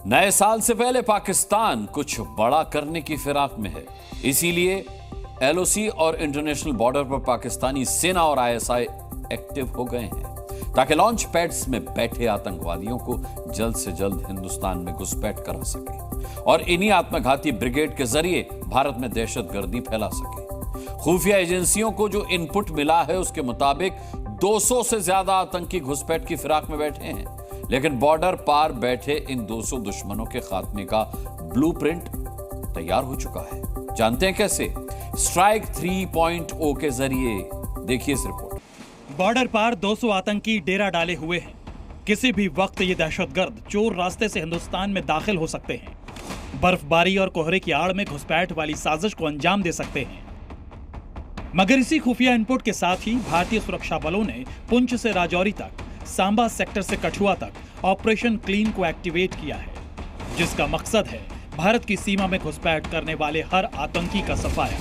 नए साल से पहले पाकिस्तान कुछ बड़ा करने की फिराक में है। इसीलिए एलओसी और इंटरनेशनल बॉर्डर पर पाकिस्तानी सेना और आईएसआई एक्टिव हो गए हैं ताकि लॉन्च पैड्स में बैठे आतंकवादियों को जल्द से जल्द हिंदुस्तान में घुसपैठ करा सके और इन्हीं आत्मघाती ब्रिगेड के जरिए भारत में दहशतगर्दी फैला सके। खुफिया एजेंसियों को जो इनपुट मिला है उसके मुताबिक 200 से ज्यादा आतंकी घुसपैठ की फिराक में बैठे हैं, लेकिन बॉर्डर पार बैठे इन 200 दुश्मनों के खात्मे का ब्लूप्रिंट तैयार हो चुका है। जानते हैं कैसे? स्ट्राइक 3.0 के जरिए देखिए इस रिपोर्ट। बॉर्डर पार 200 आतंकी डेरा डाले हुए हैं। किसी भी वक्त ये दहशतगर्द चोर रास्ते से हिंदुस्तान में दाखिल हो सकते हैं। बर्फबारी और कोहरे की आड़ में घुसपैठ वाली साजिश को अंजाम दे सकते हैं। मगर इसी खुफिया इनपुट के साथ ही भारतीय सुरक्षा बलों ने पुंछ से राजौरी तक, सांबा सेक्टर से कठुआ तक ऑपरेशन क्लीन को एक्टिवेट किया है, जिसका मकसद है भारत की सीमा में घुसपैठ करने वाले हर आतंकी का सफाया।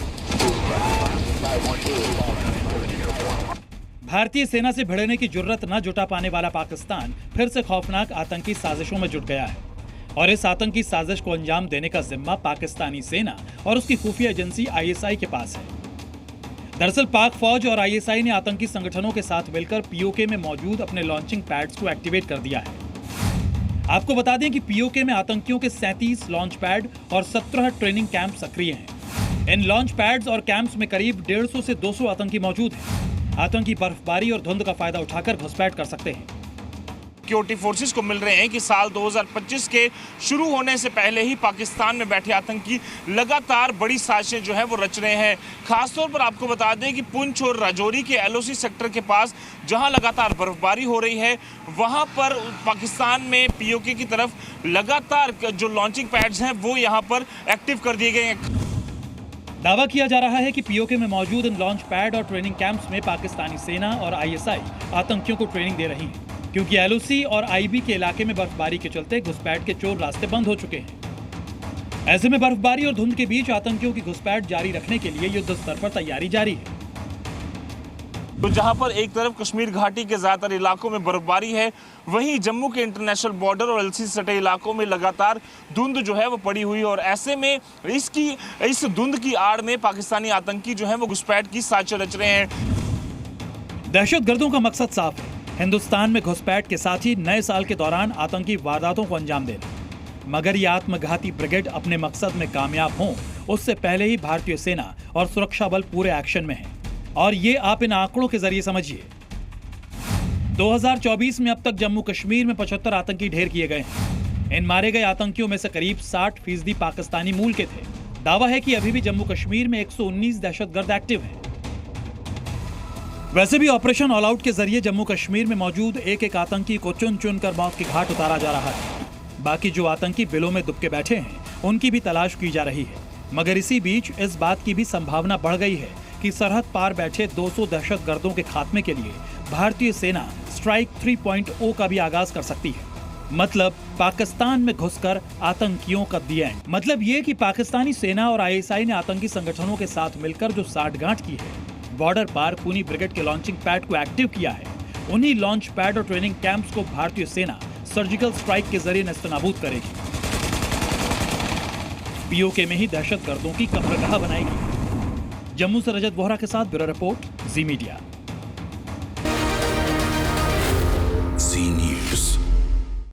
भारतीय सेना से भिड़ने की जुर्रत न जुटा पाने वाला पाकिस्तान फिर से खौफनाक आतंकी साजिशों में जुट गया है और इस आतंकी साजिश को अंजाम देने का जिम्मा पाकिस्तानी सेना और उसकी खुफिया एजेंसी आईएसआई के पास है। दरअसल पाक फौज और आईएसआई ने आतंकी संगठनों के साथ मिलकर पीओके में मौजूद अपने लॉन्चिंग पैड्स को एक्टिवेट कर दिया है। आपको बता दें कि पीओके में आतंकियों के 37 लॉन्च पैड और 17 ट्रेनिंग कैंप सक्रिय हैं। इन लॉन्च पैड्स और कैंप्स में करीब 150 से 200 आतंकी मौजूद हैं। आतंकी बर्फबारी और धुंध का फायदा उठाकर घुसपैठ कर सकते हैं। सिक्योरिटी फोर्सेस को मिल रहे हैं कि साल 2025 के शुरू होने से पहले ही पाकिस्तान में बैठे आतंकी लगातार बड़ी साजिशें जो है वो रच रहे हैं। खासतौर पर आपको बता दें कि पुंछ और राजौरी के एलओसी सेक्टर के पास जहां लगातार बर्फबारी हो रही है, वहां पर पाकिस्तान में पीओके की तरफ लगातार जो लॉन्चिंग पैड्स हैं वो यहां पर एक्टिव कर दिए गए हैं। दावा किया जा रहा है कि पीओके में मौजूद इन लॉन्च पैड और ट्रेनिंग कैंप्स में पाकिस्तानी सेना और आईएसआई आतंकियों को ट्रेनिंग दे रही है, क्योंकि एलओसी और आईबी के इलाके में बर्फबारी के चलते घुसपैठ के चोर रास्ते बंद हो चुके हैं। ऐसे में बर्फबारी और धुंध के बीच आतंकियों की घुसपैठ जारी रखने के लिए युद्ध स्तर पर तैयारी जारी है। तो जहां पर एक तरफ कश्मीर घाटी के ज्यादातर इलाकों में बर्फबारी है, वहीं जम्मू के इंटरनेशनल बॉर्डर और एलसी सटे इलाकों में लगातार धुंध जो है वो पड़ी हुई है और ऐसे में इस धुंध की आड़ में पाकिस्तानी आतंकी जो है वो घुसपैठ की साजिश रच रहे हैं। दहशतगर्दों का मकसद साफ है, हिंदुस्तान में घुसपैठ के साथ ही नए साल के दौरान आतंकी वारदातों को अंजाम देना। मगर ये आत्मघाती ब्रिगेड अपने मकसद में कामयाब हों, उससे पहले ही भारतीय सेना और सुरक्षा बल पूरे एक्शन में हैं। और ये आप इन आंकड़ों के जरिए समझिए। 2024 में अब तक जम्मू कश्मीर में 75 आतंकी ढेर किए गए हैं। इन मारे गए आतंकियों में से करीब 60% पाकिस्तानी मूल के थे। दावा है कि अभी भी जम्मू कश्मीर में 119 दहशतगर्द एक्टिव हैं। वैसे भी ऑपरेशन ऑल आउट के जरिए जम्मू कश्मीर में मौजूद एक एक आतंकी को चुन चुन कर मौत की घाट उतारा जा रहा है। बाकी जो आतंकी बिलों में दुबके बैठे हैं, उनकी भी तलाश की जा रही है। मगर इसी बीच इस बात की भी संभावना बढ़ गई है कि सरहद पार बैठे 200 दहशतगर्दों के खात्मे के लिए भारतीय सेना स्ट्राइक 3.0 का भी आगाज कर सकती है। मतलब पाकिस्तान में घुसकर आतंकियों का दी एंड। मतलब ये कि पाकिस्तानी सेना और आईएसआई ने आतंकी संगठनों के साथ मिलकर जो साठगांठ की है, बॉर्डर पार खूनी ब्रिगेड के लॉन्चिंग पैड को एक्टिव किया है, उन्हीं लॉन्च पैड और ट्रेनिंग कैंप्स को भारतीय सेना सर्जिकल स्ट्राइक के जरिए नेस्तनाबूद करेगी। पीओके में ही दहशतगर्दों की कब्रगाह बनाएगी। जम्मू से रजत बोहरा के साथ ब्यूरो रिपोर्ट, जी मीडिया।